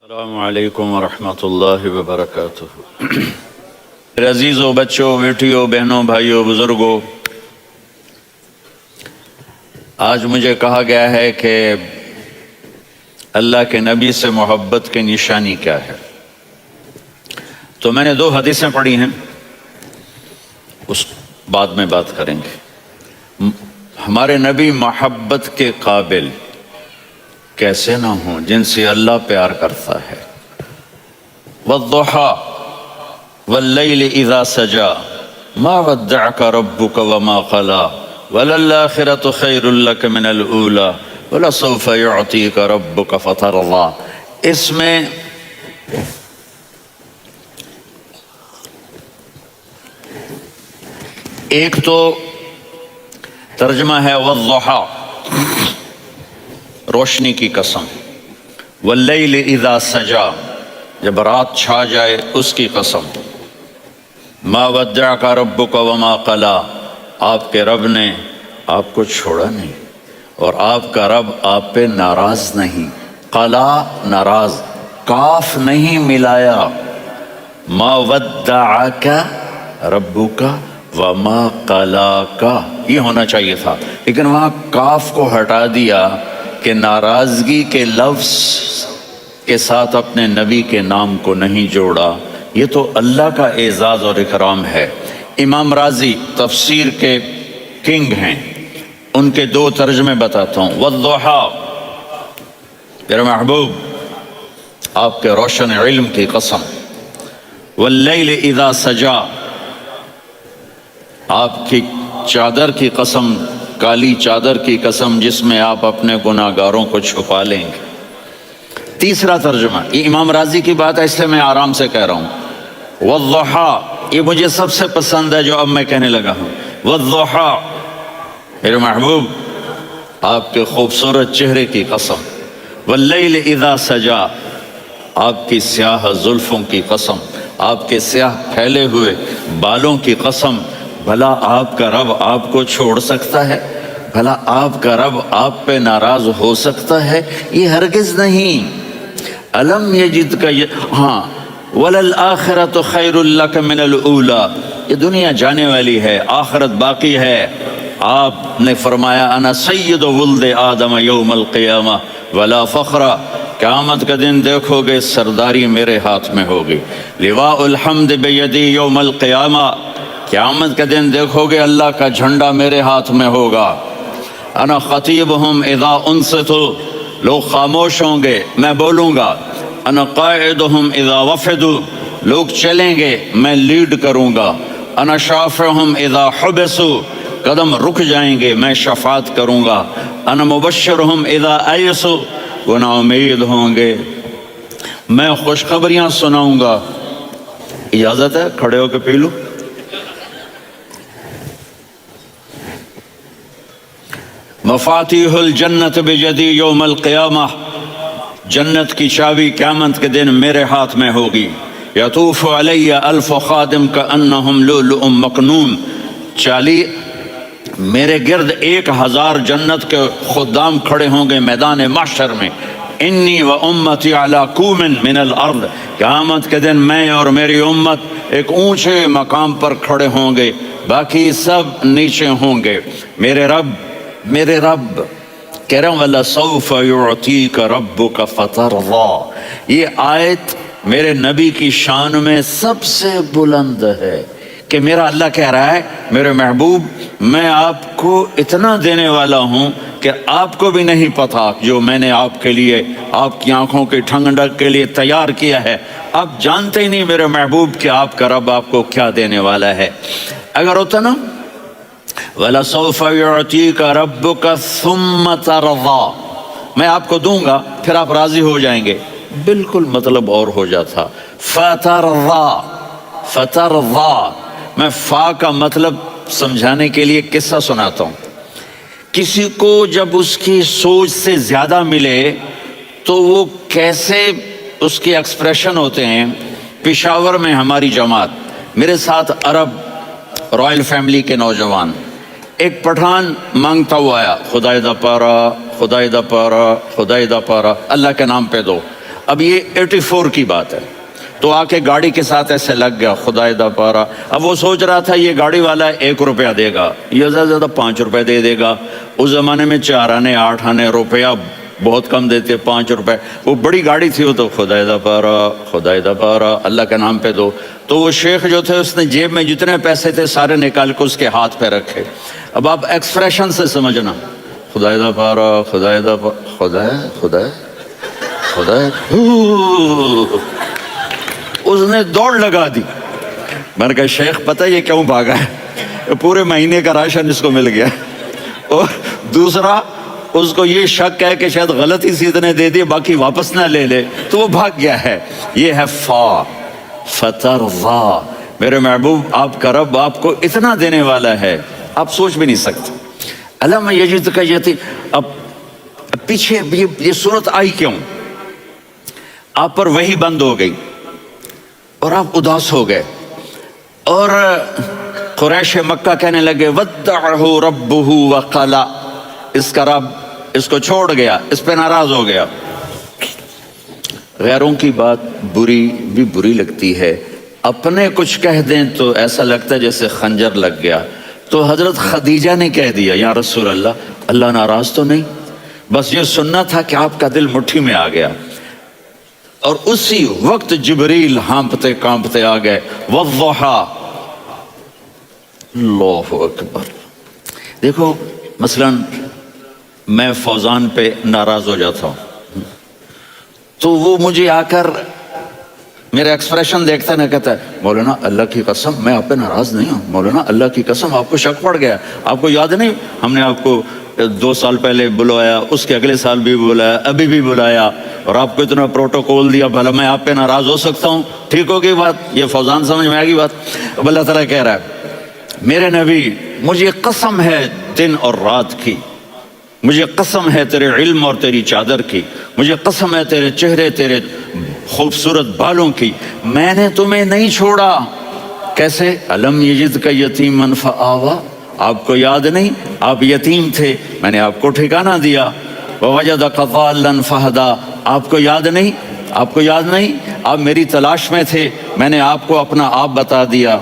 السلام علیکم ورحمۃ اللہ وبرکاتہ۔ میرے عزیزوں، بچوں، بیٹیوں، بہنوں، بھائیوں، بزرگوں، آج مجھے کہا گیا ہے کہ اللہ کے نبی سے محبت کی نشانی کیا ہے، تو میں نے 2 حدیثیں پڑھی ہیں، اس بعد میں بات کریں گے۔ ہمارے نبی محبت کے قابل کیسے نہ ہوں جن سے اللہ پیار کرتا ہے۔ والضحى واللیل اذا سجا ما ودعك ربك وما قلى وللآخرة خیر لك من الأولى ولسوف يعطيك ربك فترضى۔ اس میں ایک تو ترجمہ ہے والضحى، روشنی کی قسم، واللیل اذا سجا، جب رات چھا جائے اس کی قسم، ما ودعک ربک وما قلی، آپ کے رب نے آپ کو چھوڑا نہیں اور آپ کا رب آپ پہ ناراض نہیں۔ قلا ناراض، کاف نہیں ملایا، ما ودعک ربک وما قلاک یہ ہونا چاہیے تھا، لیکن وہاں کاف کو ہٹا دیا کہ ناراضگی کے لفظ کے ساتھ اپنے نبی کے نام کو نہیں جوڑا۔ یہ تو اللہ کا اعزاز اور اکرام ہے۔ امام راضی تفسیر کے کنگ ہیں، ان کے 2 ترجمے بتاتا ہوں۔ والضحیٰ، میرے محبوب آپ کے روشن علم کی قسم، واللیل اذا سجا، آپ کی چادر کی قسم، کالی چادر کی قسم جس میں آپ اپنے گناہ گاروں کو چھپا لیں گے۔ تیسرا ترجمہ، یہ امام راضی کی بات ہے اس لیے میں آرام سے کہہ رہا ہوں۔ والضحیٰ، یہ مجھے سب سے پسند ہے جو اب میں کہنے لگا ہوں۔ والضحیٰ، میرے محبوب آپ کے خوبصورت چہرے کی قسم، واللیل اذا سجا، آپ کی سیاہ زلفوں کی قسم، آپ کے سیاہ پھیلے ہوئے بالوں کی قسم، بھلا آپ کا رب آپ کو چھوڑ سکتا ہے؟ بھلا آپ کا رب آپ پہ ناراض ہو سکتا ہے؟ یہ ہرگز نہیں۔ الم یجد کا ہاں، وللآخرۃ خیر لک من الاولی، یہ دنیا جانے والی ہے، آخرت باقی ہے۔ آپ نے فرمایا انا سید ولد آدم یوم القیامہ ولا فخر، قیامت کا دن دیکھو گے سرداری میرے ہاتھ میں ہوگی۔ لواء الحمد بیدی یوم القیامہ، قیامت کا دن دیکھو گے اللہ کا جھنڈا میرے ہاتھ میں ہوگا۔ انا خطیبہم اذا انصتوا، لوگ خاموش ہوں گے میں بولوں گا۔ انا قائدہم اذا وفدوا، لوگ چلیں گے میں لیڈ کروں گا۔ انا شافعہم اذا حبسوا، قدم رک جائیں گے میں شفاعت کروں گا۔ انا مبشرہم اذا ایسوا، وہ نا امید ہوں گے میں خوشخبریاں سناؤں گا۔ اجازت ہے کھڑے ہو کے پی لوں؟ مفاتیح الجنت بیدی یوم القیامہ، جنت کی چابی قیامت کے دن میرے ہاتھ میں ہوگی۔ یطوف علی الف خادم کانہم لؤلؤ مکنون، میرے گرد 1000 جنت کے خدام کھڑے ہوں گے میدان محشر میں۔ انی و امتی علی کوم من الارض، قیامت کے دن میں اور میری امت ایک اونچے مقام پر کھڑے ہوں گے، باقی سب نیچے ہوں گے۔ میرے رب کہہ رہا ہوں وَلَسَوْفَ يُعْطِيكَ رَبُّكَ فَتَرْضَىٰ، یہ آیت میرے نبی کی شان میں سب سے بلند ہے کہ میرا اللہ کہہ رہا ہے میرے محبوب میں آپ کو اتنا دینے والا ہوں کہ آپ کو بھی نہیں پتا جو میں نے آپ کے لیے، آپ کی آنکھوں کی ٹھنڈک کے لیے تیار کیا ہے۔ آپ جانتے ہی نہیں میرے محبوب کہ آپ کا رب آپ کو کیا دینے والا ہے۔ اگر ہوتا نا وَلَسَوْفَ يُعْطِيكَ رَبُّكَ ثُمَّ تَرْضَىٰ، میں آپ کو دوں گا پھر آپ راضی ہو جائیں گے، بالکل مطلب اور ہو جاتا۔ فترضیٰ، میں فا کا مطلب سمجھانے کے لیے قصہ سناتا ہوں۔ کسی کو جب اس کی سوچ سے زیادہ ملے تو وہ کیسے اس کے ایکسپریشن ہوتے ہیں۔ پشاور میں ہماری جماعت، میرے ساتھ عرب رائل فیملی کے نوجوان، ایک پٹھان مانگتا ہوا آیا، خدای دا پارا، خدای دا پارا، خدای دا پارا، اللہ کے نام پہ دو۔ اب یہ 84 کی بات ہے، تو آ کے گاڑی کے ساتھ ایسے لگ گیا، خدائے دا پارا۔ اب وہ سوچ رہا تھا یہ گاڑی والا 1 روپیہ دے گا، یہ زیادہ زیادہ 5 روپے دے دے گا۔ اس زمانے میں 4 آنے 8 آنے روپیہ بہت کم دیتے، 5 روپے، وہ بڑی گاڑی تھی، وہ تو خدائے دا پارا، خدائے دا پارا، اللہ کے نام پہ دو۔ تو وہ شیخ جو تھے اس نے جیب میں جتنے پیسے تھے سارے نکال کے اس کے ہاتھ پہ رکھے۔ اب آپ ایکسپریشن سے سمجھنا، خدائے دا پارا، خدائے دا پارا، خدائے خدائے خدائے، اس نے دوڑ لگا دی۔ میں نے کہا شیخ پتہ یہ کیوں بھاگا ہے؟ پورے مہینے کا راشن اس کو مل گیا، اور دوسرا اس کو یہ شک ہے کہ شاید غلطی سے اتنے دے دیے باقی واپس نہ لے لے، تو وہ بھاگ گیا ہے۔ یہ ہے فا فترضا، میرے محبوب آپ کا رب آپ کو اتنا دینے والا ہے آپ سوچ بھی نہیں سکتے۔ علم یجد کا یتیم، اب پیچھے یہ صورت آئی کیوں؟ آپ پر وحی بند ہو گئی اور آپ اداس ہو گئے، اور قریش مکہ کہنے لگے ودعہ ربہ وقلا، اس کا رب اس کو چھوڑ گیا، اس پہ ناراض ہو گیا۔ غیروں کی بات بری لگتی ہے، اپنے کچھ کہہ دیں تو ایسا لگتا ہے جیسے خنجر لگ گیا۔ تو حضرت خدیجہ نے کہہ دیا یا رسول اللہ، اللہ ناراض تو نہیں؟ بس یہ سننا تھا کہ آپ کا دل مٹھی میں آ گیا، اور اسی وقت جبریل ہانپتے کانپتے آ گئے، والضحیٰ، اللہ اکبر۔ دیکھو مثلا میں فوزان پہ ناراض ہو جاتا ہوں تو وہ مجھے آ کر میرا ایکسپریشن دیکھتا ہے نا، کہتا ہے مولانا اللہ کی قسم میں آپ پہ ناراض نہیں ہوں، مولانا اللہ کی قسم آپ کو شک پڑ گیا، آپ کو یاد نہیں ہم نے آپ کو 2 سال پہلے بلایا، اس کے اگلے سال بھی بلایا، ابھی بھی بلایا، اور آپ کو اتنا پروٹوکول دیا، بھلا میں آپ پہ ناراض ہو سکتا ہوں؟ ٹھیک ہوگی بات؟ یہ فوزان سمجھ میں آ گئی بات؟ اب اللہ تعالیٰ کہہ رہا ہے میرے نبی مجھے قسم ہے دن اور رات کی، مجھے قسم ہے تیرے علم اور تیری چادر کی، مجھے قسم ہے تیرے چہرے تیرے خوبصورت بالوں کی، میں نے تمہیں نہیں چھوڑا۔ کیسے؟ علم یجد کا یتیما فآویٰ، آپ کو یاد نہیں آپ یتیم تھے، میں نے آپ کو ٹھکانہ دیا۔ ووجدک ضالا فہدیٰ، آپ کو یاد نہیں آپ میری تلاش میں تھے، میں نے آپ کو اپنا آپ بتا دیا۔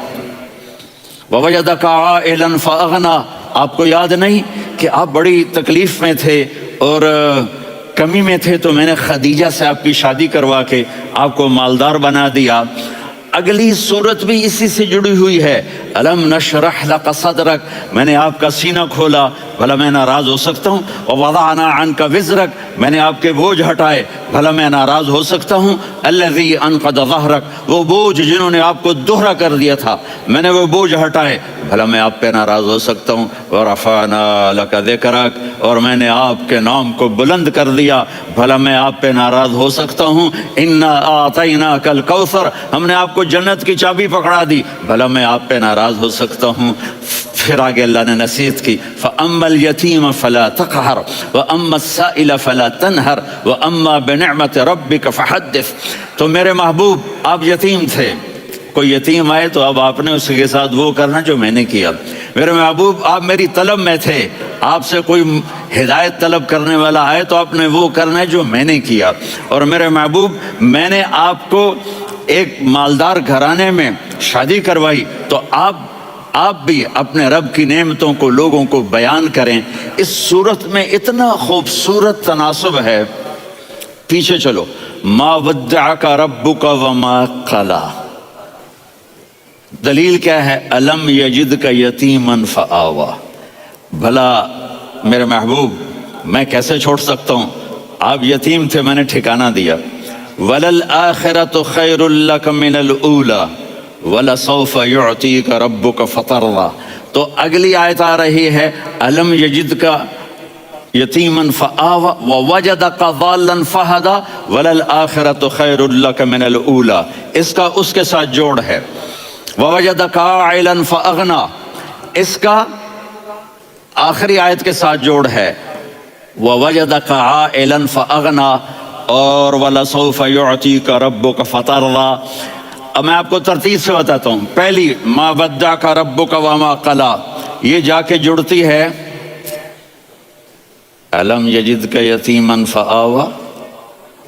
ووجدک عائلا فاغنیٰ، آپ کو یاد نہیں کہ آپ بڑی تکلیف میں تھے اور کمی میں تھے، تو میں نے خدیجہ سے آپ کی شادی کروا کے آپ کو مالدار بنا دیا۔ اگلی صورت بھی اسی سے جڑی ہوئی ہے، الم نشرح لک صدرک، میں نے آپ کا سینہ کھولا، بھلا میں ناراض ہو سکتا ہوں؟ ووضعنا عنک وزرک، میں نے آپ کے بوجھ ہٹائے، بھلا میں ناراض ہو سکتا ہوں؟ الذی انقض ظہرک، وہ بوجھ جنہوں نے آپ کو دوہرا کر دیا تھا، میں نے وہ بوجھ ہٹائے، بھلا میں آپ پہ ناراض ہو سکتا ہوں؟ ورفعنا لک ذکرک، اور میں نے آپ کے نام کو بلند کر دیا، بھلا میں آپ پہ ناراض ہو سکتا ہوں؟ انا اعطیناک الکوثر، ہم نے آپ کو جنت کی چابی پکڑا دی، بھلا میں آپ پہ ناراض ہو سکتا ہوں؟ پھر آگے اللہ نے نصیحت کی، فَأَمَّا الْيَتِيمَ فَلَا تَقْهَرْ وَأَمَّا السَّائِلَ فَلَا تَنْهَرْ وَأَمَّا بِنِعْمَةِ رَبِّكَ فَحَدِّثْ۔ تو میرے محبوب آپ یتیم تھے، کوئی یتیم آئے تو اب آپ نے اس کے ساتھ وہ کرنا جو میں نے کیا۔ میرے محبوب آپ میری طلب میں تھے، آپ سے کوئی ہدایت طلب کرنے والا آئے تو آپ نے وہ کرنا ہے جو میں نے کیا۔ اور میرے محبوب میں نے آپ کو ایک مالدار گھرانے میں شادی کروائی، تو آپ بھی اپنے رب کی نعمتوں کو لوگوں کو بیان کریں۔ اس صورت میں اتنا خوبصورت تناسب ہے، پیچھے چلو، ما ودعک ربک وما قلی، دلیل کیا ہے؟ الم یجدک یتیما فآویٰ، بھلا میرے محبوب میں کیسے چھوڑ سکتا ہوں؟ آپ یتیم تھے، میں نے ٹھکانہ دیا۔ وَلَلْآخِرَةُ خَيْرٌ لَكَ مِنَ الْأُولَى وَلَسَوْفَ يُعْطِيكَ رَبُّكَ فَتَرْضَىٰ۔ تو اگلی آیت آ رہی ہے، الم یجدک یتیما فآویٰ ووجدک ضالا فہدیٰ وَلَلْآخِرَةُ خَيْرٌ لَكَ مِنَ الْأُولَى، اس کا اس کے ساتھ جوڑ ہے۔ ووجدک عائلا فاغنیٰ، اس کا آخری آیت کے ساتھ جوڑ ہے، ووجدک عائلا فاغنیٰ، اور وَلَسَوْفَ يُعْطِيكَ رَبُّكَ فَتَرْضَىٰ۔ اب میں آپ کو ترتیب سے بتاتا ہوں۔ پہلی ما ودعک ربک وما قلی، یہ جا کے جڑتی ہے الم یجدک یتیما فآویٰ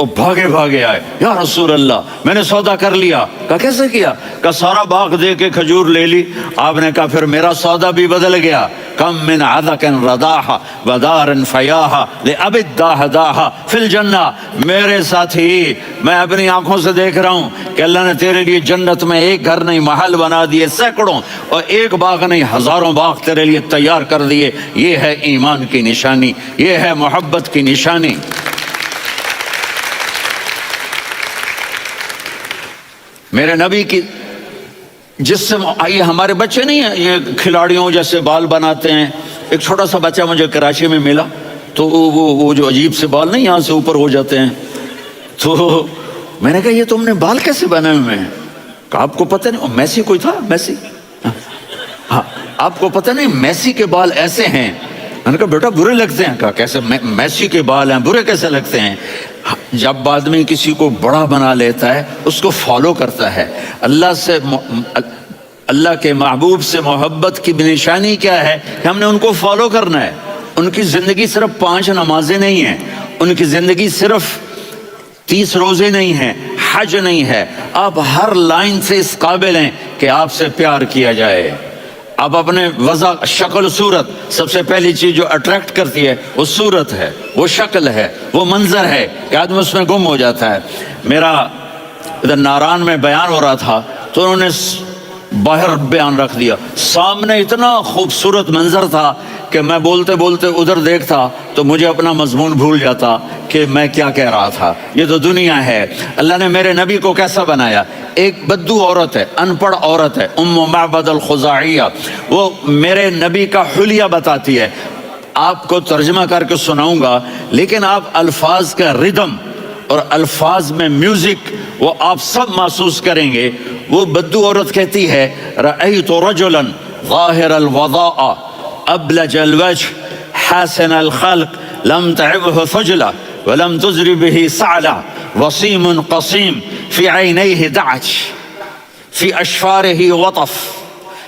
وہ بھاگے بھاگے آئے، یا رسول اللہ میں نے سودا کر لیا۔ کہا کیسے کیا؟ کہا سارا باغ دے کے کھجور لے لی۔ آپ نے کہا پھر میرا سودا بھی بدل گیا۔ کم من عذق رداح ودار فیاح لابد داہ داہ فی الجنہ۔ میرے ساتھی، میں اپنی آنکھوں سے دیکھ رہا ہوں کہ اللہ نے تیرے لیے جنت میں ایک گھر نہیں محل بنا دیے سینکڑوں، اور ایک باغ نہیں ہزاروں باغ تیرے لیے تیار کر دیے۔ یہ ہے ایمان کی نشانی، یہ ہے محبت کی نشانی۔ میرے نبی کی جس سے یہ ہمارے بچے نہیں ہیں یہ کھلاڑیوں جیسے بال بناتے ہیں۔ ایک چھوٹا سا بچہ مجھے کراچی میں ملا، تو وہ جو عجیب سے بال نہیں یہاں سے اوپر ہو جاتے ہیں، تو میں نے کہا یہ تم نے بال کیسے بنائے ہوئے ہیں؟ کہا آپ کو پتہ نہیں میسی کوئی تھا، میسی، ہاں آپ کو پتہ نہیں میسی کے بال ایسے ہیں؟ میں نے کہا بیٹا برے لگتے ہیں۔ کہا کیسے؟ میسی کے بال ہیں برے کیسے لگتے ہیں؟ جب آدمی کسی کو بڑا بنا لیتا ہے اس کو فالو کرتا ہے۔ اللہ کے محبوب سے محبت کی نشانی کیا ہے کہ ہم نے ان کو فالو کرنا ہے۔ ان کی زندگی صرف 5 نمازیں نہیں ہیں، ان کی زندگی صرف 30 روزے نہیں ہیں، حج نہیں ہے۔ آپ ہر لائن سے اس قابل ہیں کہ آپ سے پیار کیا جائے۔ آپ اپنے وضع، شکل، صورت، سب سے پہلی چیز جو اٹریکٹ کرتی ہے وہ صورت ہے، وہ شکل ہے، وہ منظر ہے کہ آدمی اس میں گم ہو جاتا ہے۔ میرا ادھر ناران میں بیان ہو رہا تھا تو انہوں نے باہر بیان رکھ دیا، سامنے اتنا خوبصورت منظر تھا کہ میں بولتے بولتے ادھر دیکھتا تو مجھے اپنا مضمون بھول جاتا کہ میں کیا کہہ رہا تھا۔ یہ تو دنیا ہے۔ اللہ نے میرے نبی کو کیسا بنایا؟ ایک بدو عورت ہے، ان پڑھ عورت ہے، ام معبد الخزاعیہ، وہ میرے نبی کا حلیہ بتاتی ہے۔ آپ کو ترجمہ کر کے سناؤں گا، لیکن آپ الفاظ کا ردم اور الفاظ میں میوزک وہ آپ سب محسوس کریں گے۔ وہ بدو عورت کہتی ہے رأیت رجلا ظاہر الوضاء ابلج الوجه حسن الخلق لم تعبه فجلة ولم تزر به سعلة وصيم قصيم في عينيه دعج في أشفاره وطف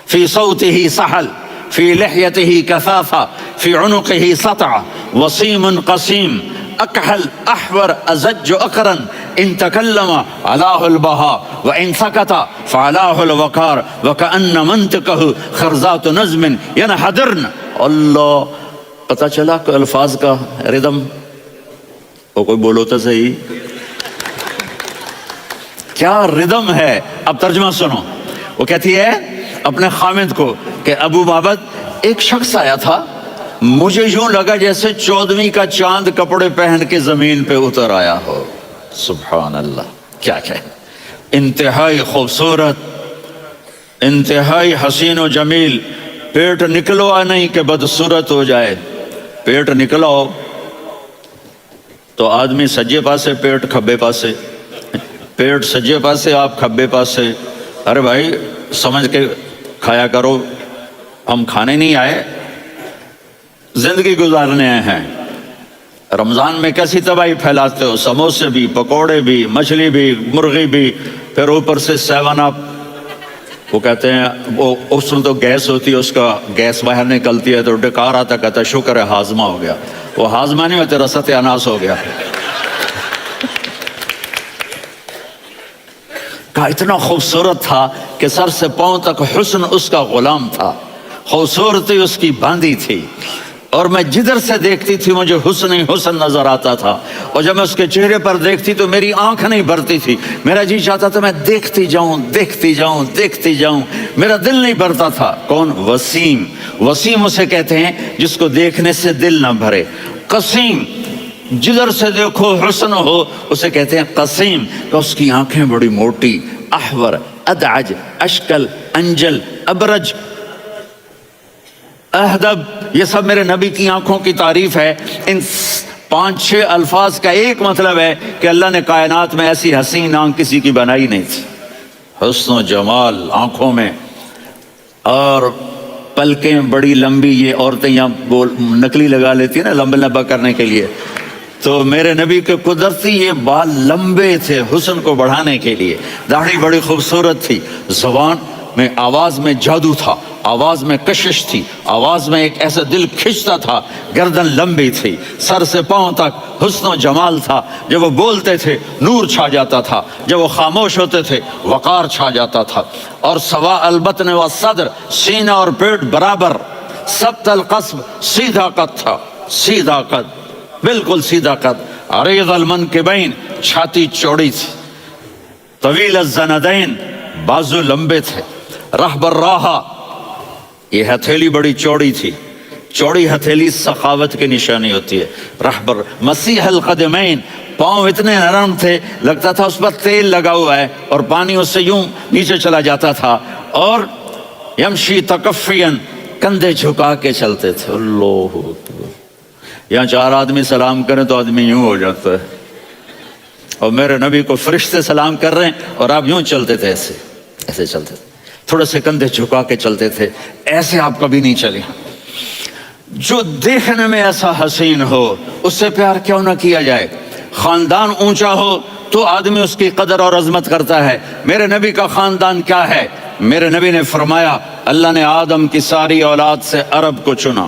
في صوته سحل في لحيته كثافة في عنقه سطع وصيم قصيم أكحل أحور أزج أقرن إن تكلم علاه البهاء وإن سكت فعلاه الوقار وكأن منطقه خرزات نظم ينحدرن۔ اللہ، پتہ چلا کہ الفاظ کا ردم، وہ کوئی بولو تو صحیح، کیا ردم ہے۔ اب ترجمہ سنو۔ وہ کہتی ہے اپنے خامد کو کہ ابو معبد، ایک شخص آیا تھا، مجھے یوں لگا جیسے 14ویں کا چاند کپڑے پہن کے زمین پہ اتر آیا ہو۔ سبحان اللہ، کیا انتہائی خوبصورت، انتہائی حسین و جمیل۔ پیٹ نکلوا نہیں کہ بدصورت ہو جائے، پیٹ نکلاؤ تو آدمی سجے پاسے پیٹ کھبے پاسے، پیٹ سجے پاسے آپ کھبے پاسے۔ ارے بھائی سمجھ کے کھایا کرو، ہم کھانے نہیں آئے، زندگی گزارنے آئے ہیں۔ رمضان میں کیسی تباہی پھیلاتے ہو، سموسے بھی، پکوڑے بھی، مچھلی بھی، مرغی بھی، پھر اوپر سے 7 اپ۔ وہ کہتے ہیں وہ اس میں تو گیس ہوتی ہے، اس کا گیس باہر نکلتی ہے تو ڈکار آتا، کہتا ہے شکر ہے ہاضمہ ہو گیا۔ وہ ہاضمہ نہیں ہوتا، ستیہ ناس ہو گیا۔ کہا اتنا خوبصورت تھا کہ سر سے پاؤں تک حسن اس کا غلام تھا، خوبصورتی اس کی باندھی تھی، اور میں جدھر سے دیکھتی تھی مجھے حسن ہی حسن نظر آتا تھا، اور جب میں اس کے چہرے پر دیکھتی تو میری آنکھ نہیں بھرتی تھی، میرا جی چاہتا تھا میں دیکھتی جاؤں دیکھتی جاؤں دیکھتی جاؤں، میرا دل نہیں بھرتا تھا۔ کون؟ وسیم۔ وسیم اسے کہتے ہیں جس کو دیکھنے سے دل نہ بھرے۔ قسیم، جدھر سے دیکھو حسن ہو، اسے کہتے ہیں قسیم، کہ اس کی آنکھیں بڑی موٹی، احور، ادعج، اشکل، انجل، ابرج، اہدب، یہ سب میرے نبی کی آنکھوں کی تعریف ہے۔ ان 5-6 الفاظ کا ایک مطلب ہے کہ اللہ نے کائنات میں ایسی حسین آنکھ کسی کی بنائی نہیں تھی۔ حسن و جمال آنکھوں میں، اور پلکیں بڑی لمبی، یہ عورتیں یہاں نکلی لگا لیتی ہیں نا لمبا لمبا کرنے کے لیے، تو میرے نبی کے قدرتی یہ بال لمبے تھے حسن کو بڑھانے کے لیے۔ داڑھی بڑی خوبصورت تھی، زبان میں آواز میں جادو تھا، آواز میں کشش تھی، آواز میں ایک ایسا دل کھنچتا تھا، گردن لمبی تھی، سر سے پاؤں تک حسن و جمال تھا، جب وہ بولتے تھے نور چھا جاتا تھا، جب وہ خاموش ہوتے تھے وقار چھا جاتا تھا، اور سوا البطن و صدر، سینہ اور پیٹ برابر، سبت القصب، سیدھا قد تھا، سیدھا قد، بالکل سیدھا قد، عریض المنکبین، چھاتی چوڑی تھی، طویل الزندین، بازو لمبے تھے، رہبر راہا، یہ ہتھیلی بڑی چوڑی تھی، چوڑی ہتھیلی سخاوت کی نشانی ہوتی ہے، رہبر، مسیح القدمین، پاؤں اتنے نرم تھے لگتا تھا اس پر تیل لگا ہوا ہے اور پانی اس سے یوں نیچے چلا جاتا تھا، اور یمشی تکفین، کندھے جھکا کے چلتے تھے، اللہ اکبر، یہاں چار آدمی سلام کریں تو آدمی یوں ہو جاتا ہے، اور میرے نبی کو فرشتے سلام کر رہے ہیں اور آپ یوں چلتے تھے، ایسے ایسے چلتے تھے، تھوڑے سے کندھے جھکا کے چلتے تھے، ایسے آپ کبھی نہیں چلے۔ جو دیکھنے میں ایسا حسین ہو اس سے پیار کیوں نہ کیا جائے؟ خاندان اونچا ہو تو آدمی اس کی قدر اور عظمت کرتا ہے۔ میرے نبی کا خاندان کیا ہے؟ میرے نبی نے فرمایا اللہ نے آدم کی ساری اولاد سے عرب کو چنا،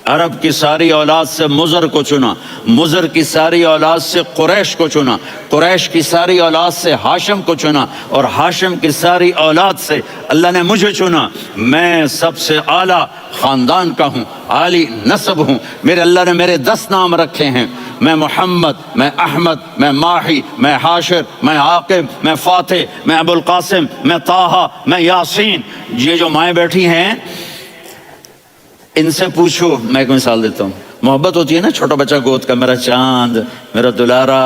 عرب کی ساری اولاد سے مضر کو چنا، مضر کی ساری اولاد سے قریش کو چنا، قریش کی ساری اولاد سے ہاشم کو چنا، اور ہاشم کی ساری اولاد سے اللہ نے مجھے چنا۔ میں سب سے اعلیٰ خاندان کا ہوں، عالی نسب ہوں، میرے اللہ نے میرے 10 نام رکھے ہیں، میں محمد، میں احمد، میں ماہی، میں حاشر، میں عاقب، میں فاتح، میں ابو القاسم، میں طٰہٰ، میں یاسین۔ یہ جو مائیں بیٹھی ہیں ان سے پوچھو، میں ایک مثال دیتا ہوں، محبت ہوتی ہے نا، چھوٹا بچہ گود کا، میرا چاند، میرا دلارا،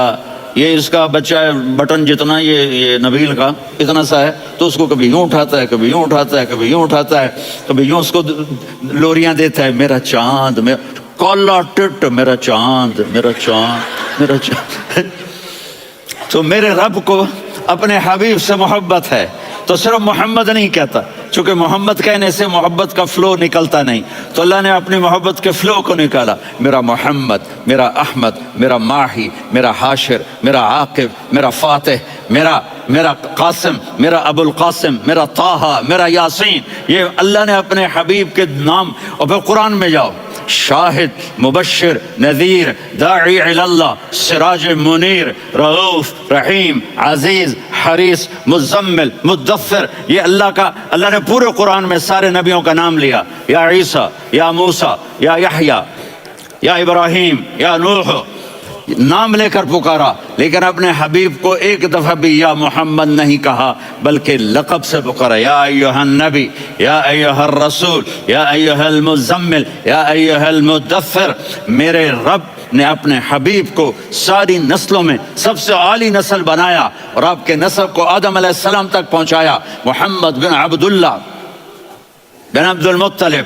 یہ اس کا بچہ بٹن جتنا یہ نبیل کا اتنا سا ہے، تو اس کو کبھی یوں اٹھاتا ہے، کبھی یوں اٹھاتا ہے، کبھی یوں اٹھاتا ہے، کبھی یوں اس کو لوریاں دیتا ہے، میرا چاند، میرا کالا ٹٹ، میرا چاند، میرا چاند، میرا چاند۔ تو میرے رب کو اپنے حبیب سے محبت ہے تو صرف محمد نہیں کہتا، چونکہ محمد کہنے سے محبت کا فلو نکلتا نہیں، تو اللہ نے اپنی محبت کے فلو کو نکالا، میرا محمد، میرا احمد، میرا ماہی، میرا حاشر، میرا عاقب، میرا فاتح، میرا قاسم، میرا ابو القاسم، میرا طٰہٰ، میرا یاسین۔ یہ اللہ نے اپنے حبیب کے نام، اور پھر قرآن میں جاؤ، شاہد، مبشر، نذیر، داعی الی اللہ، سراج منیر، رؤوف، رحیم، عزیز، حریص، مزمل، مدثر، یہ اللہ نے پورے قرآن میں سارے نبیوں کا نام لیا، یا عیسیٰ، یا موسیٰ، یا یحییٰ، یا ابراہیم، یا نوح، نام لے کر پکارا، لیکن اپنے حبیب کو ایک دفعہ بھی یا محمد نہیں کہا بلکہ لقب سے پکارا، یا ایھا النبی، یا ایھا الرسول، یا ایھا المزمل، یا ایھا المدثر۔ میرے رب نے اپنے حبیب کو ساری نسلوں میں سب سے عالی نسل بنایا اور آپ کے نسب کو آدم علیہ السلام تک پہنچایا۔ محمد بن عبداللہ بن عبد المطلب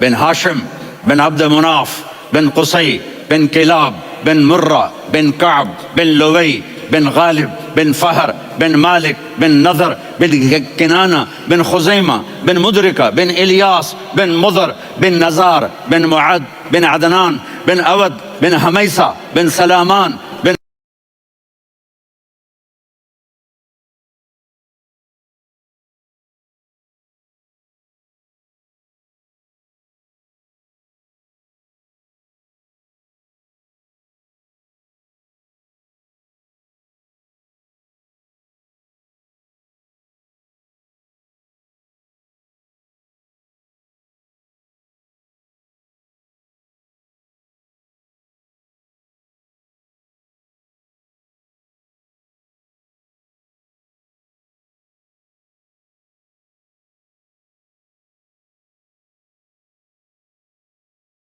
بن ہاشم بن عبد مناف بن قصی بن کلاب بن مرہ بن کعب بن لوی بن غالب بن فہر بن مالک بن نضر بن کنانہ بن خزیمہ بن مدرکہ بن الیاس بن مضر بن نزار بن معد بن عدنان بن اود بن حمیسہ بن سلامان بن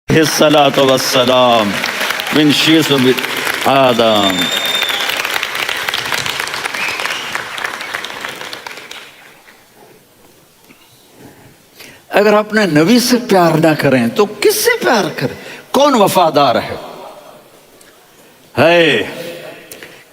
الصلاۃ والسلام من شیث آدم۔ اگر اپنے نبی سے پیار نہ کریں تو کس سے پیار کریں؟ کون وفادار ہے؟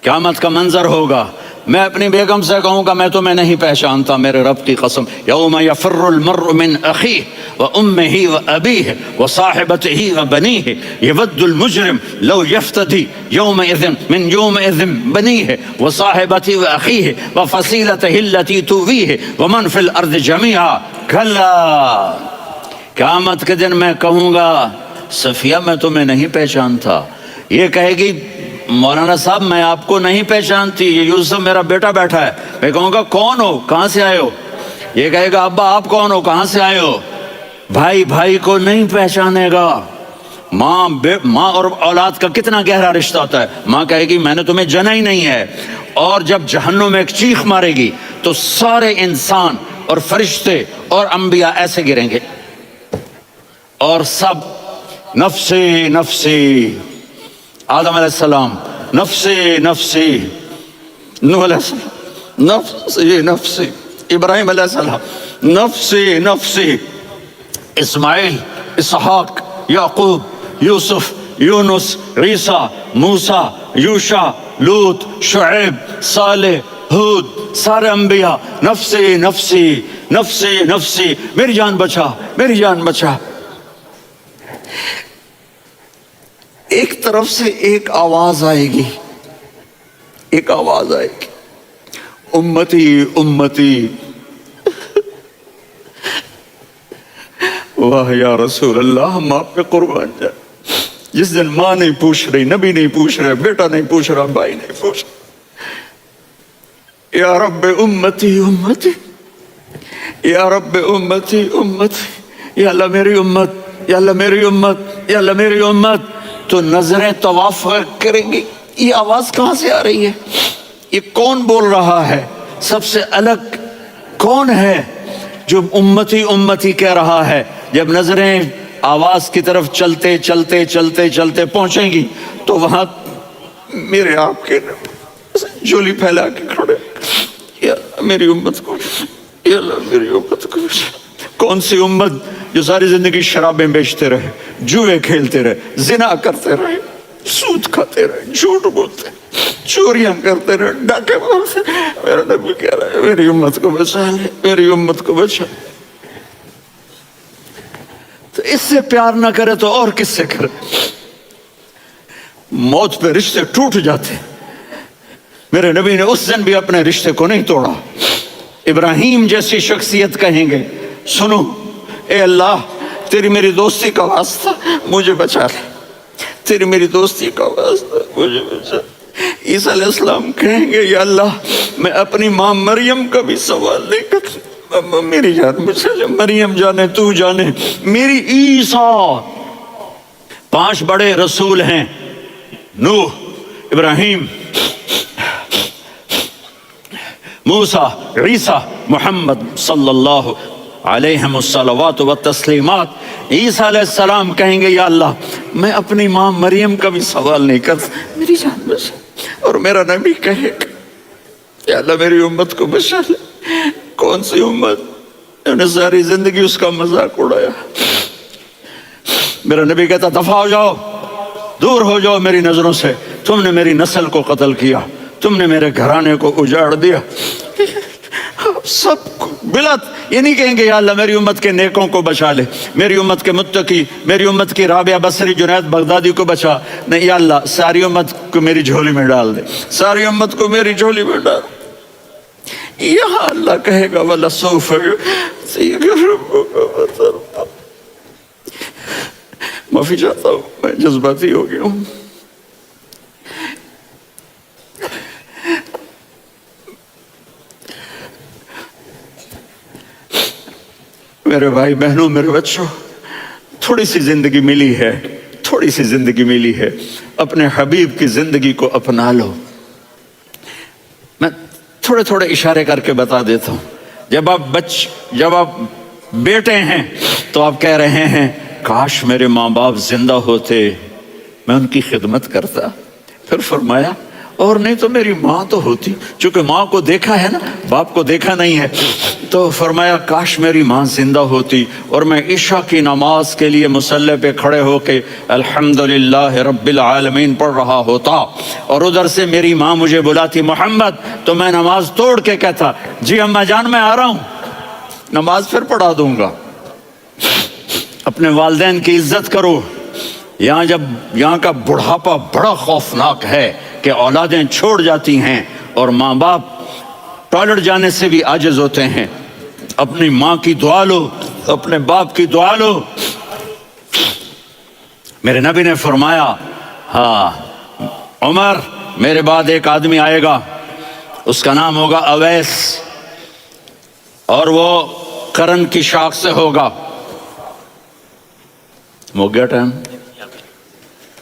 قیامت کا منظر ہوگا، میں اپنی بیگم سے کہوں گا میں تمہیں نہیں پہچانتا میرے رب کی قسم، یوم یفر المرء من اخیہ وامہ وابیہ وصاحبتہ وبنیہ یود المجرم لو یفتدی یومئذ من یومئذ بنیہ وصاحبتہ واخیہ وفصیلتہ التی تؤویہ ومن فی الارض جمیعا کلا، قیامت کے دن میں کہوں گا صفیہ میں تمہیں نہیں پہچانتا، یہ کہے گی مولانا صاحب میں آپ کو نہیں پہچانتی، یہ یوسف میرا بیٹا بیٹھا ہے، میں کہوں گا کون ہو کہاں سے آئے ہو، یہ کہے گا ابا آپ کون ہو کہاں سے آئے ہو، بھائی بھائی کو نہیں پہچانے گا، ماں اور اولاد کا کتنا گہرا رشتہ ہوتا ہے، ماں کہے گی میں نے تمہیں جنا ہی نہیں ہے، اور جب جہنم میں ایک چیخ مارے گی تو سارے انسان اور فرشتے اور انبیاء ایسے گریں گے اور سب نفسی نفسی، آدم علیہ السلام نفسی نفسی، نوح علیہ السلام نفسی نفسی، ابراہیم علیہ السلام نفسی نفسی، اسماعیل، اسحاق، یعقوب، یوسف، یونس، عیسیٰ، موسیٰ، یوشع، لوط، شعیب، صالح، ہود، سارے انبیاء نفسی نفسی نفسی نفسی، میری جان بچا میری جان بچا۔ ایک طرف سے ایک آواز آئے گی، ایک آواز آئے گی، امتی امتی، واہ یا رسول اللہ ہم آپ پہ قربان جائیں۔ جس دن ماں نہیں پوچھ رہی، نبی نہیں پوچھ رہا، بیٹا نہیں پوچھ رہا، بھائی نہیں پوچھ رہا، یا رب امتی امتی، یا رب امتی امتی، یا اللہ میری امت، یا اللہ میری امت، یا اللہ میری امت، تو نظریں طواف کریں گی یہ آواز کہاں سے آ رہی ہے، یہ کون بول رہا ہے، سب سے الگ کون ہے جو امتی امتی کہہ رہا ہے۔ جب نظریں آواز کی طرف چلتے چلتے چلتے چلتے پہنچیں گی تو وہاں میرے آپ کے جھولی پھیلا کے کھڑے، یا میری امت کو، یا اللہ میری امت کو۔ کون سی امت جو ساری زندگی شرابیں بیچتے رہے، جوئے کھیلتے رہے، زنا کرتے رہے، سود کھاتے رہے، جھوٹ بولتے رہے، چوریاں کرتے رہے، ڈاکے مارتے رہے، میرا نبی کہہ رہا ہے میری امت کو بچا لے، میری امت کو بچا۔ تو اس سے پیار نہ کرے تو اور کس سے کرے؟ موت پہ رشتے ٹوٹ جاتے، میرے نبی نے اس دن بھی اپنے رشتے کو نہیں توڑا۔ ابراہیم جیسی شخصیت کہیں گے سنو اے اللہ تیری میری دوستی کا واسطہ مجھے بچا لے، تیری میری دوستی کا واسطہ مجھے بچا لے۔ عیسیٰ علیہ السلام کہیں گے یا اللہ میں اپنی ماں مریم کا بھی سوال نہیں کرتا، میری جان بچا لے، مریم جانے تو جانے میری عیسیٰ۔ 5 بڑے رسول ہیں، نوح، ابراہیم، موسیٰ، عیسیٰ، محمد صلی اللہ علیہم الصلوات والتسلیمات۔ عیسیٰ علیہ السلام کہیں گے یا اللہ میں اپنی ماں مریم کا بھی سوال نہیں کرتا، میری جان بچا۔ اور میرا نبی کہے گا یا اللہ میری امت کو بچا لے۔ کون سی امت انہوں نے ساری زندگی اس کا مذاق اڑایا؟ میرا نبی کہتا دفع ہو جاؤ، دور ہو جاؤ میری نظروں سے، تم نے میری نسل کو قتل کیا، تم نے میرے گھرانے کو اجاڑ دیا۔ سب بلت یہ نہیں کہیں گے یا اللہ میری امت کے نیکوں کو بچا لے، میری امت کے متقی، میری امت کی رابعہ بصری، جنید بغدادی کو بچا، نہیں یا اللہ ساری امت کو میری جھولی میں ڈال دے، ساری امت کو میری جھولی میں ڈال۔ یہاں اللہ کہے گا وَلَسَوْفَ يُعْطِيكَ رَبُّكَ فَتَرْضَىٰ۔ معافی چاہتا ہوں میں جذباتی ہو گیا ہوں۔ میرے بھائی بہنوں، میرے بچوں، تھوڑی سی زندگی ملی ہے، تھوڑی سی زندگی ملی ہے، اپنے حبیب کی زندگی کو اپنا لو۔ میں تھوڑے تھوڑے اشارے کر کے بتا دیتا ہوں۔ جب آپ بیٹے ہیں تو آپ کہہ رہے ہیں کاش میرے ماں باپ زندہ ہوتے، میں ان کی خدمت کرتا۔ پھر فرمایا اور نہیں تو میری ماں تو ہوتی، چونکہ ماں کو دیکھا ہے نا، باپ کو دیکھا نہیں ہے، تو فرمایا کاش میری ماں زندہ ہوتی اور میں عشاء کی نماز کے لیے مصلی پہ کھڑے ہو کے الحمدللہ رب العالمین پڑھ رہا ہوتا، اور ادھر سے میری ماں مجھے بلاتی محمد، تو میں نماز توڑ کے کہتا جی اماں جان میں آ رہا ہوں، نماز پھر پڑھا دوں گا۔ اپنے والدین کی عزت کرو۔ یہاں کا بڑھاپا بڑا خوفناک ہے کہ اولادیں چھوڑ جاتی ہیں اور ماں باپ ٹوائلٹ جانے سے بھی عاجز ہوتے ہیں۔ اپنی ماں کی دعا لو، اپنے باپ کی دعا لو۔ میرے نبی نے فرمایا ہاں عمر میرے بعد ایک آدمی آئے گا، اس کا نام ہوگا اویس، اور وہ قرن کی شاخ سے ہوگا۔ ہو گیا ٹائم؟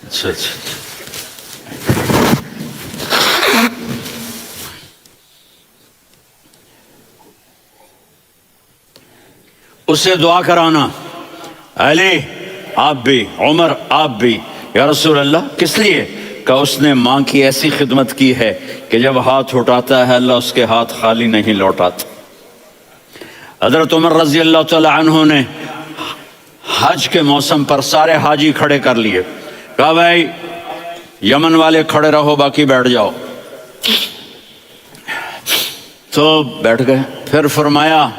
اچھا اسے دعا کرانا، علی آپ بھی، عمر آپ بھی، یا رسول اللہ کس لیے؟ کہ اس نے ماں کی ایسی خدمت کی ہے کہ جب ہاتھ اٹھاتا ہے اللہ اس کے ہاتھ خالی نہیں لوٹاتا۔ حضرت عمر رضی اللہ تعالی عنہ نے حج کے موسم پر سارے حاجی کھڑے کر لیے، کہا بھائی یمن والے کھڑے رہو باقی بیٹھ جاؤ، تو بیٹھ گئے۔ پھر فرمایا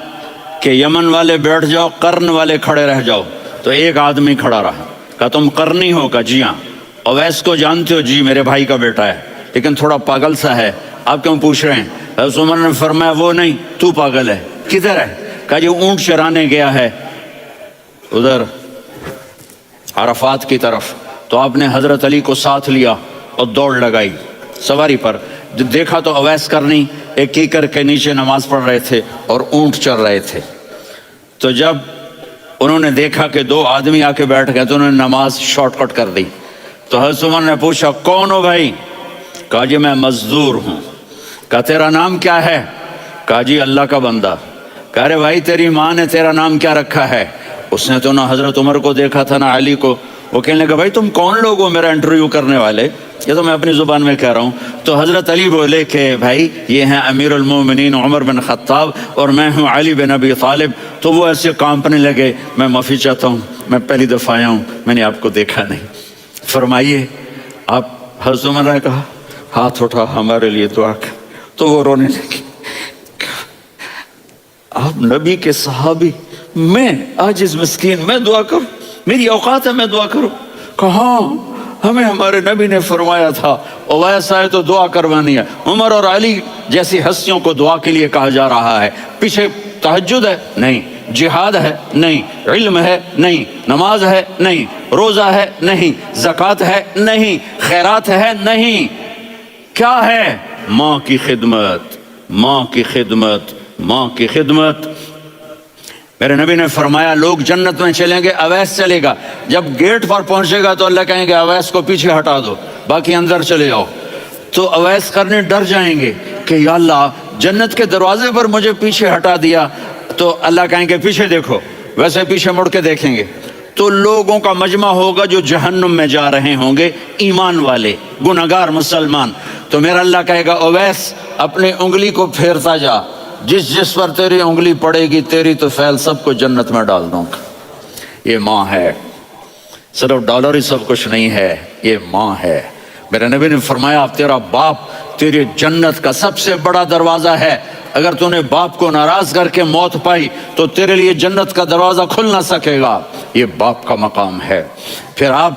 کہ یمن والے بیٹھ جاؤ، قرن والے کھڑے رہ جاؤ، تو ایک آدمی کھڑا رہا، کہا تم قرنی ہو؟ کہا جی ہاں۔ اویس کو جانتے ہو؟ جی میرے بھائی کا بیٹا ہے لیکن تھوڑا پاگل سا ہے، آپ کیوں پوچھ رہے ہیں؟ حضرت عمر نے فرمایا وہ نہیں، تو پاگل ہے۔ کدھر ہے؟ کہا جی اونٹ چرانے گیا ہے ادھر عرفات کی طرف۔ تو آپ نے حضرت علی کو ساتھ لیا اور دوڑ لگائی سواری پر، دیکھا تو اویس کرنی ایک کیکر کے نیچے نماز پڑھ رہے تھے اور اونٹ چر رہے تھے۔ تو جب انہوں نے دیکھا کہ دو آدمی آ کے بیٹھ گئے تو انہوں نے نماز شارٹ کٹ کر دی۔ تو حضرت عمر نے پوچھا کون ہو بھائی؟ کہا جی میں مزدور ہوں۔ کہا تیرا نام کیا ہے؟ کہا جی اللہ کا بندہ۔ کہا رے بھائی تیری ماں نے تیرا نام کیا رکھا ہے؟ اس نے تو نہ حضرت عمر کو دیکھا تھا نہ علی کو۔ وہ کہنے لگا بھائی تم کون لوگ ہو میرا انٹرویو کرنے والے؟ یہ تو میں اپنی زبان میں کہہ رہا ہوں۔ تو حضرت علی بولے کہ بھائی یہ ہیں امیر المومنین عمر بن خطاب اور میں ہوں علی بن ابی طالب۔ تو وہ ایسے کانپنے لگے، میں معافی چاہتا ہوں، میں پہلی دفعہ آیا ہوں، میں نے آپ کو دیکھا نہیں، فرمائیے آپ۔ حضرت عمر نے کہا ہاتھ اٹھا ہمارے لیے دعا کر۔ تو وہ رونے لگی، آپ نبی کے صحابی، میں عاجز مسکین میں دعا کروں؟ میری اوقات ہے میں دعا کروں؟ کہاں ہمیں ہمارے نبی نے فرمایا تھا اویس آئے تو دعا کروانی ہے۔ عمر اور علی جیسی ہستیوں کو دعا کے لیے کہا جا رہا ہے۔ پیچھے تہجد ہے؟ نہیں۔ جہاد ہے؟ نہیں۔ علم ہے؟ نہیں۔ نماز ہے؟ نہیں۔ روزہ ہے؟ نہیں۔ زکوٰۃ ہے؟ نہیں۔ خیرات ہے؟ نہیں۔ کیا ہے؟ ماں کی خدمت، ماں کی خدمت، ماں کی خدمت۔ میرے نبی نے فرمایا لوگ جنت میں چلیں گے، اویس چلے گا، جب گیٹ پر پہنچے گا تو اللہ کہیں گے اویس کو پیچھے ہٹا دو، باقی اندر چلے جاؤ۔ تو اویس کرنے ڈر جائیں گے کہ یا اللہ جنت کے دروازے پر مجھے پیچھے ہٹا دیا، تو اللہ کہیں گے پیچھے دیکھو، ویسے پیچھے مڑ کے دیکھیں گے تو لوگوں کا مجمع ہوگا جو جہنم میں جا رہے ہوں گے، ایمان والے، گنہگار مسلمان۔ تو میرا اللہ کہے گا اویس اپنی انگلی کو پھیرتا جا، جس پر تیری انگلی پڑے گی تیری تو فیل سب کو جنت میں ڈال دوں گا۔ یہ ماں ہے، صرف ڈالر ہی سب کچھ نہیں ہے، یہ ماں ہے۔ میرے نبی نے فرمایا تیرا باپ تیری جنت کا سب سے بڑا دروازہ ہے، اگر تو نے باپ کو ناراض کر کے موت پائی تو تیرے لیے جنت کا دروازہ کھل نہ سکے گا، یہ باپ کا مقام ہے۔ پھر آپ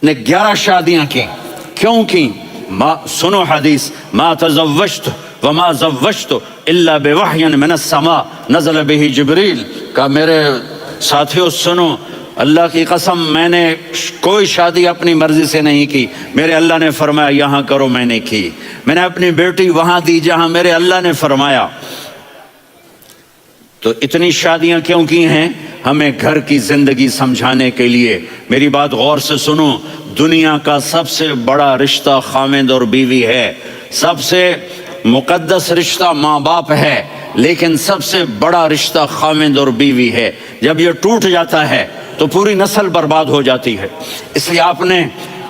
نے 11 شادیاں کی، کیوں کی؟ سنو حدیث، ما تزوجت وما زوجت الا بوحی من السماء نزل به جبریل۔ کہا میرے ساتھیوں سنو، اللہ کی قسم میں نے کوئی شادی اپنی مرضی سے نہیں کی، میرے اللہ نے فرمایا یہاں کرو، میں نے کی۔ میں نے اپنی بیٹی وہاں دی جہاں میرے اللہ نے فرمایا۔ تو اتنی شادیاں کیوں کی ہیں؟ ہمیں گھر کی زندگی سمجھانے کے لیے۔ میری بات غور سے سنو، دنیا کا سب سے بڑا رشتہ خاوند اور بیوی ہے، سب سے مقدس رشتہ ماں باپ ہے، لیکن سب سے بڑا رشتہ خاوند اور بیوی ہے۔ جب یہ ٹوٹ جاتا ہے تو پوری نسل برباد ہو جاتی ہے۔ اس لیے آپ نے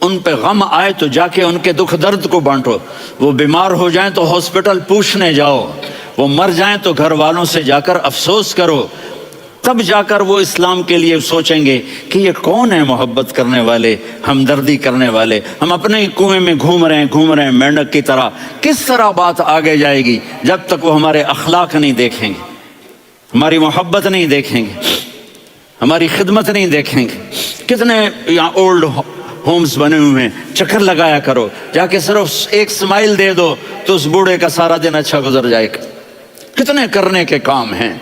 ان پہ غم آئے تو جا کے ان کے دکھ درد کو بانٹو، وہ بیمار ہو جائیں تو ہاسپٹل پوچھنے جاؤ، وہ مر جائیں تو گھر والوں سے جا کر افسوس کرو، تب جا کر وہ اسلام کے لیے سوچیں گے کہ یہ کون ہے محبت کرنے والے، ہمدردی کرنے والے۔ ہم اپنے کنویں میں گھوم رہے ہیں مینڈک کی طرح، کس طرح بات آگے جائے گی جب تک وہ ہمارے اخلاق نہیں دیکھیں گے، ہماری محبت نہیں دیکھیں گے، ہماری خدمت نہیں دیکھیں گے۔ کتنے یہاں اولڈ ہومز بنے ہوئے ہیں، چکر لگایا کرو، جا کے صرف ایک سمائل دے دو تو اس بوڑھے کا سارا دن اچھا گزر جائے گا۔ کتنے کرنے کے کام ہیں۔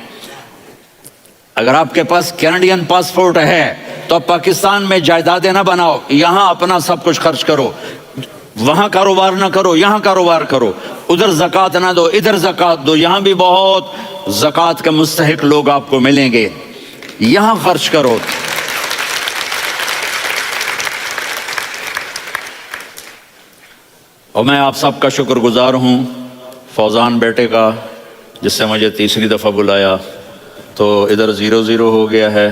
اگر آپ کے پاس کینیڈین پاسپورٹ ہے تو آپ پاکستان میں جائیدادیں نہ بناؤ، یہاں اپنا سب کچھ خرچ کرو، وہاں کاروبار نہ کرو، یہاں کاروبار کرو، ادھر زکوٰۃ نہ دو، ادھر زکوٰۃ دو، یہاں بھی بہت زکوٰۃ کے مستحق لوگ آپ کو ملیں گے، یہاں خرچ کرو۔ اور میں آپ سب کا شکر گزار ہوں، فوزان بیٹے کا، جس سے مجھے تیسری دفعہ بلایا، تو ادھر 0-0 ہو گیا ہے۔